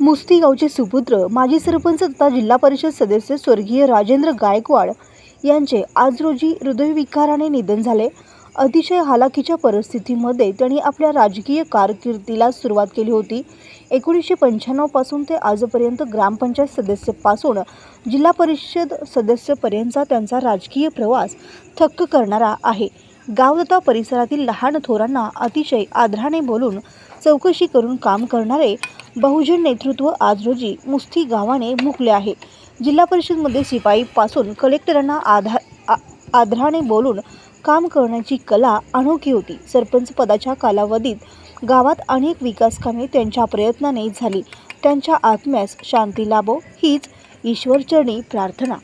मुस्ती गावचे सुपुत्र माजी सरपंच तथा जिल्हा परिषद सदस्य स्वर्गीय राजेंद्र गायकवाड यांचे आज रोजी हृदयविकाराने निधन झाले। अतिशय हालाकीच्या परिस्थितीमध्ये त्यांनी आपल्या राजकीय कारकिर्दीला सुरुवात केली होती। 1995 पासून ते आजपर्यंत ग्रामपंचायत सदस्यापासून जिल्हा परिषद सदस्यापर्यंतचा त्यांचा राजकीय प्रवास थक्क करणारा आहे। गाव तथा परिसरातील लहान थोरांना अतिशय आदराने बोलून चौकशी करून काम करणारे बहुजन नेतृत्व आज रोजी मुस्ती गावाने मुकले आहे। जिल्हा परिषदमध्ये शिपाई पासून कलेक्टरांना आदराने बोलून काम करण्याची कला अनोखी होती। सरपंच पदाच्या कालावधीत गावात अनेक विकास कामे त्यांच्या प्रयत्नाने झाली। त्यांच्या आत्म्यास शांती लाभो हीच ईश्वरचरणी प्रार्थना।